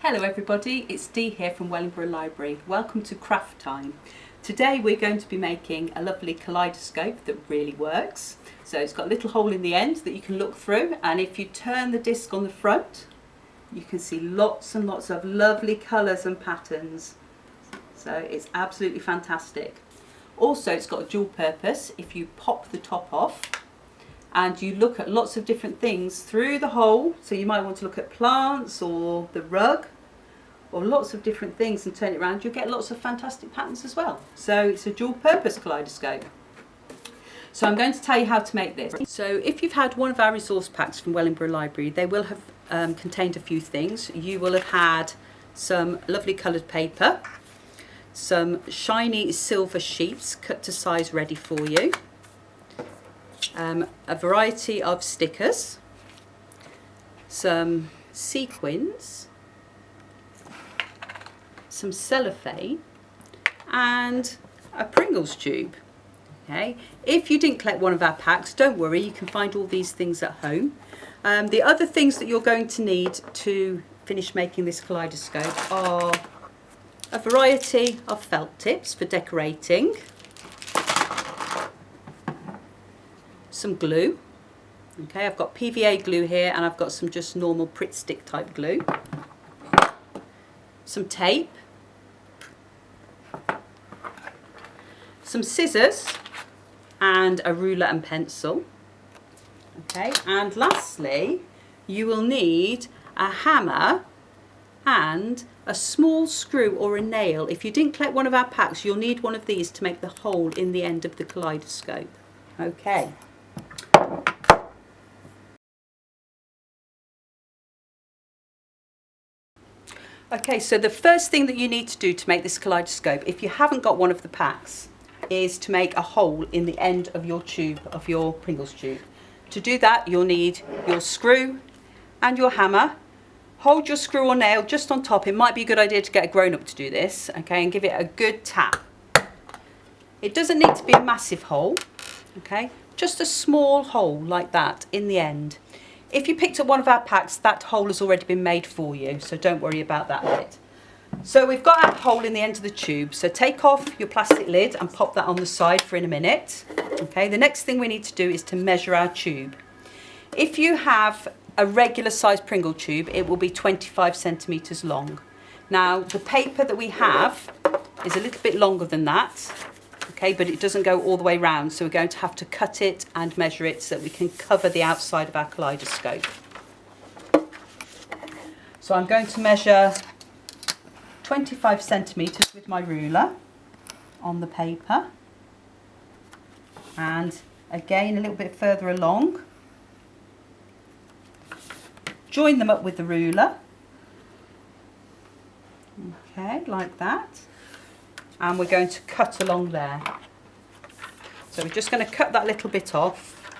Hello everybody, it's Dee here from Wellingborough Library. Welcome to Craft Time. Today we're going to be making a lovely kaleidoscope that really works. So it's got a little hole in the end that you can look through, and if you turn the disc on the front you can see lots and lots of lovely colours and patterns. So it's absolutely fantastic. Also it's got a dual purpose. If you pop the top off and you look at lots of different things through the hole, so you might want to look at plants or the rug or lots of different things and turn it around, you'll get lots of fantastic patterns as well. So it's a dual purpose kaleidoscope. So I'm going to tell you how to make this. So if you've had one of our resource packs from Wellingborough Library, they will have contained a few things. You will have had some lovely coloured paper, some shiny silver sheets cut to size ready for you, a variety of stickers, some sequins, some cellophane and a Pringles tube. Okay. If you didn't collect one of our packs, don't worry, you can find all these things at home. The other things that you're going to need to finish making this kaleidoscope are a variety of felt tips for decorating, some glue. Okay, I've got PVA glue here and I've got some just normal Pritt stick type glue, some tape, some scissors and a ruler and pencil. Okay, and lastly you will need a hammer and a small screw or a nail. If you didn't collect one of our packs, you'll need one of these to make the hole in the end of the kaleidoscope. Okay. Okay, so the first thing that you need to do to make this kaleidoscope, if you haven't got one of the packs, is to make a hole in the end of your tube, of your Pringles tube. To do that, you'll need your screw and your hammer. Hold your screw or nail just on top. It might be a good idea to get a grown-up to do this, okay, and give it a good tap. It doesn't need to be a massive hole, okay, just a small hole like that in the end. If you picked up one of our packs, that hole has already been made for you, so don't worry about that bit. So we've got our hole in the end of the tube, so take off your plastic lid and pop that on the side for in a minute. Okay, the next thing we need to do is to measure our tube. If you have a regular size Pringle tube, it will be 25 centimetres long. Now the paper that we have is a little bit longer than that, okay, but it doesn't go all the way round, so we're going to have to cut it and measure it so that we can cover the outside of our kaleidoscope. So I'm going to measure 25 centimetres with my ruler on the paper, and again a little bit further along. Join them up with the ruler, okay, like that, and we're going to cut along there. So we're just going to cut that little bit off.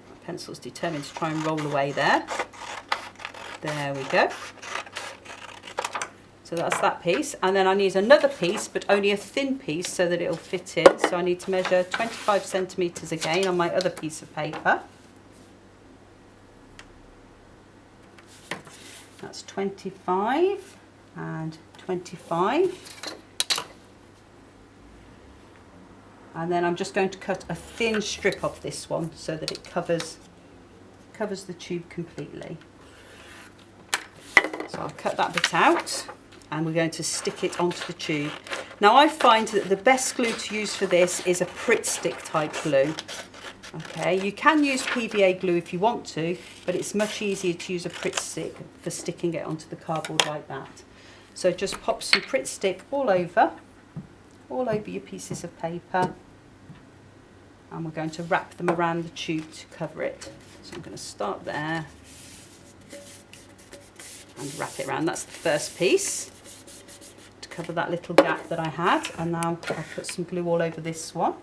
My pencil's determined to try and roll away there. There we go. So that's that piece, and then I need another piece, but only a thin piece so that it'll fit in. So I need to measure 25 centimetres again on my other piece of paper. That's 25 and 25. And then I'm just going to cut a thin strip of this one so that it covers the tube completely. So I'll cut that bit out and we're going to stick it onto the tube. Now I find that the best glue to use for this is a Pritt stick type glue. Okay, you can use PVA glue if you want to, but it's much easier to use a Pritt stick for sticking it onto the cardboard like that. So just pop some Pritt stick all over your pieces of paper, and we're going to wrap them around the tube to cover it. So I'm going to start there and wrap it around. That's the first piece to cover that little gap that I had, and now I'll put some glue all over this one.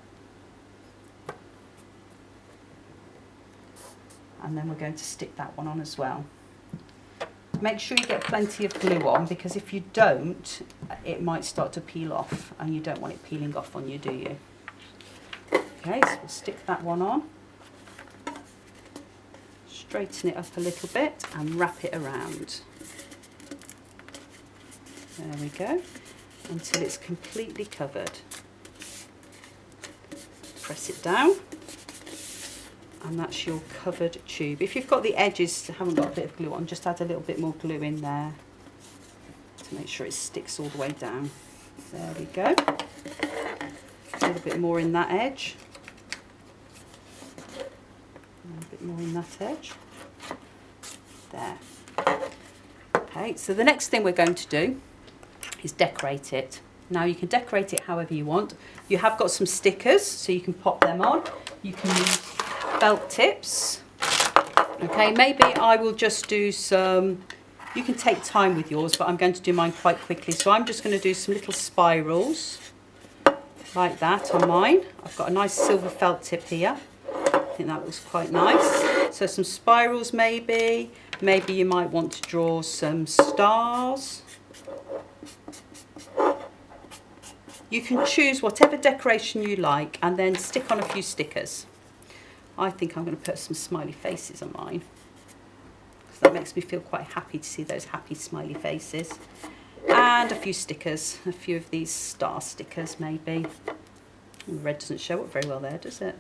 And then we're going to stick that one on as well. Make sure you get plenty of glue on, because if you don't, it might start to peel off, and you don't want it peeling off on you, do you? Okay, so we'll stick that one on. Straighten it up a little bit and wrap it around. There we go, until it's completely covered. Press it down, and that's your covered tube. If you've got the edges, haven't got a bit of glue on, just add a little bit more glue in there to make sure it sticks all the way down. There we go. A little bit more in that edge. And a bit more in that edge. There. Okay, so the next thing we're going to do is decorate it. Now you can decorate it however you want. You have got some stickers, so you can pop them on. You can use felt tips. Okay, maybe I will just do some, you can take time with yours, but I'm going to do mine quite quickly. So I'm just going to do some little spirals like that on mine. I've got a nice silver felt tip here. I think that looks quite nice. So some spirals maybe. Maybe you might want to draw some stars. You can choose whatever decoration you like and then stick on a few stickers. I think I'm going to put some smiley faces on mine, because that makes me feel quite happy to see those happy smiley faces. And a few stickers, a few of these star stickers maybe. The red doesn't show up very well there, does it?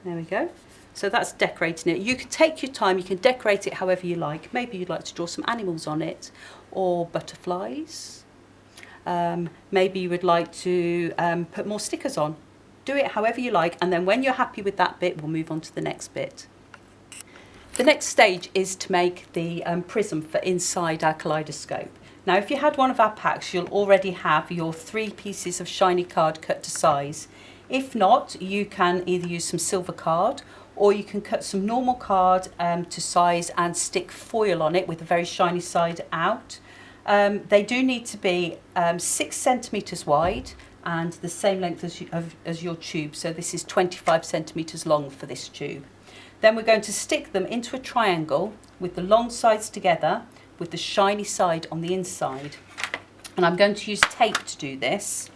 There we go. So that's decorating it. You can take your time, you can decorate it however you like. Maybe you'd like to draw some animals on it, or butterflies. Maybe you would like to put more stickers on. Do it however you like, and then when you're happy with that bit, we'll move on to the next bit. The next stage is to make the prism for inside our kaleidoscope. Now, if you had one of our packs, you'll already have your 3 pieces of shiny card cut to size. If not, you can either use some silver card, or you can cut some normal card to size and stick foil on it with the very shiny side out. They do need to be 6 centimetres wide and the same length as your tube. So this is 25 centimetres long for this tube. Then we're going to stick them into a triangle with the long sides together with the shiny side on the inside. And I'm going to use tape to do this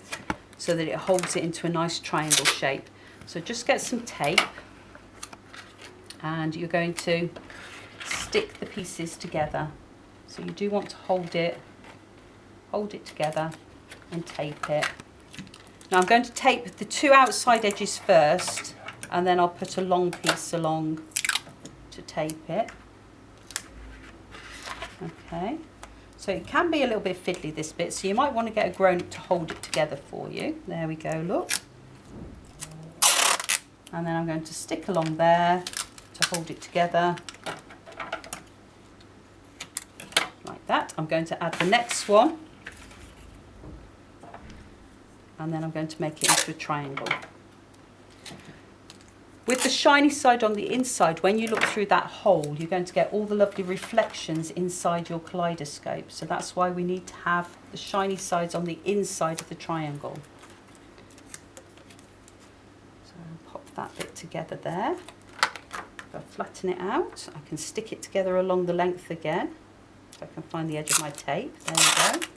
so that it holds it into a nice triangle shape. So just get some tape, and you're going to stick the pieces together. So you do want to hold it together and tape it. Now I'm going to tape the 2 outside edges first, and then I'll put a long piece along to tape it. Okay, so it can be a little bit fiddly, this bit, so you might want to get a grown-up to hold it together for you. There we go, look. And then I'm going to stick along there to hold it together. Like that. I'm going to add the next one. And then I'm going to make it into a triangle. With the shiny side on the inside, when you look through that hole, you're going to get all the lovely reflections inside your kaleidoscope. So that's why we need to have the shiny sides on the inside of the triangle. So I'll pop that bit together there. If I flatten it out, I can stick it together along the length again. If I can find the edge of my tape, there we go.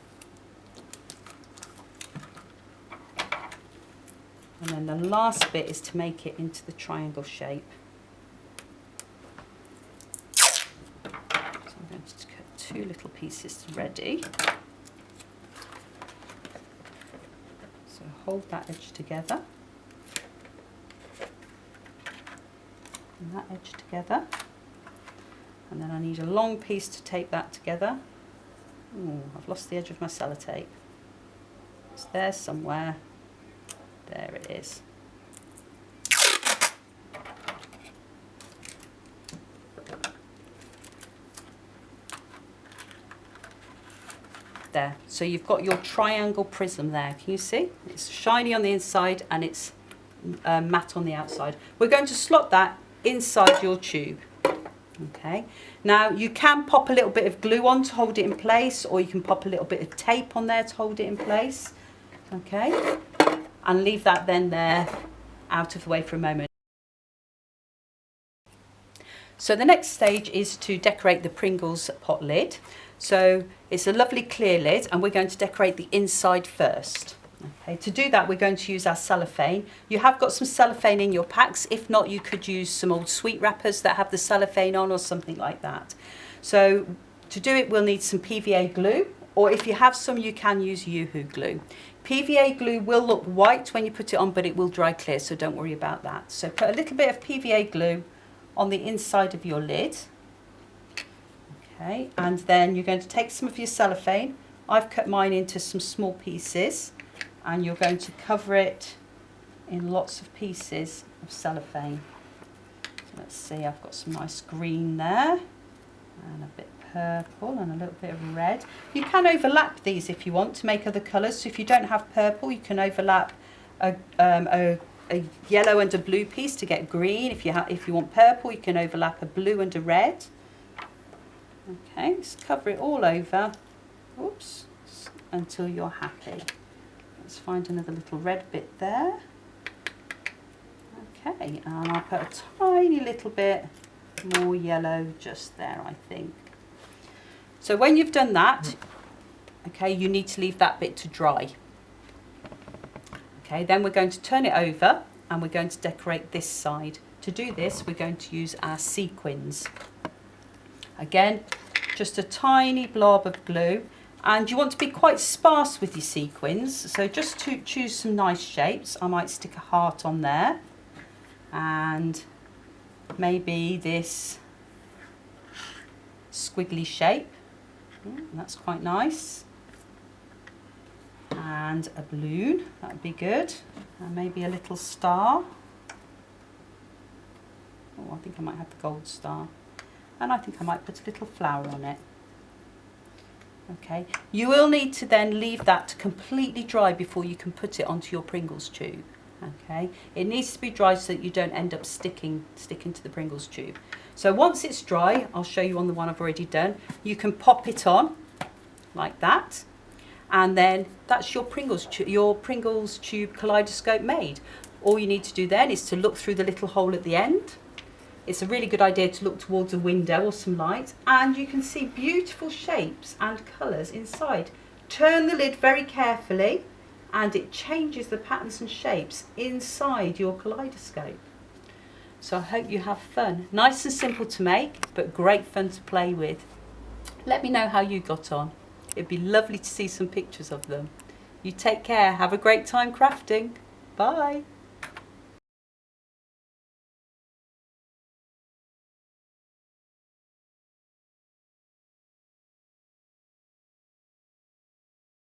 And then the last bit is to make it into the triangle shape. So I'm going to cut 2 little pieces ready. So hold that edge together. And that edge together. And then I need a long piece to tape that together. Ooh, I've lost the edge of my sellotape. It's there somewhere. There it is. There. So you've got your triangle prism there. Can you see? It's shiny on the inside and it's matte on the outside. We're going to slot that inside your tube. Okay. Now you can pop a little bit of glue on to hold it in place, or you can pop a little bit of tape on there to hold it in place. Okay. And leave that then there out of the way for a moment. So the next stage is to decorate the Pringles pot lid. So it's a lovely clear lid, and we're going to decorate the inside first. Okay, to do that, we're going to use our cellophane. You have got some cellophane in your packs. If not, you could use some old sweet wrappers that have the cellophane on or something like that. So to do it, we'll need some PVA glue, or if you have some, you can use Yoo-hoo glue. PVA glue will look white when you put it on, but it will dry clear, so don't worry about that. So put a little bit of PVA glue on the inside of your lid. Okay, and then you're going to take some of your cellophane. I've cut mine into some small pieces, and you're going to cover it in lots of pieces of cellophane. So let's see, I've got some nice green there, and a bit purple and a little bit of red. You can overlap these if you want to make other colours. So if you don't have purple, you can overlap a yellow and a blue piece to get green. If you want purple, you can overlap a blue and a red. Okay, just cover it all over. Oops, until you're happy. Let's find another little red bit there. Okay, and I'll put a tiny little bit more yellow just there, I think. So when you've done that, okay, you need to leave that bit to dry. Okay, then we're going to turn it over and we're going to decorate this side. To do this, we're going to use our sequins. Again, just a tiny blob of glue, and you want to be quite sparse with your sequins. So just to choose some nice shapes, I might stick a heart on there, and maybe this squiggly shape. That's quite nice. And a balloon, that would be good. And maybe a little star. Oh, I think I might have the gold star. And I think I might put a little flower on it. Okay, you will need to then leave that to completely dry before you can put it onto your Pringles tube. Okay, it needs to be dry so that you don't end up sticking to the Pringles tube. So once it's dry, I'll show you on the one I've already done. You can pop it on like that, and then that's your Pringles tube kaleidoscope made. All you need to do then is to look through the little hole at the end. It's a really good idea to look towards a window or some light, and you can see beautiful shapes and colours inside. Turn the lid very carefully, and it changes the patterns and shapes inside your kaleidoscope. So I hope you have fun. Nice and simple to make, but great fun to play with. Let me know how you got on. It'd be lovely to see some pictures of them. You take care. Have a great time crafting. Bye.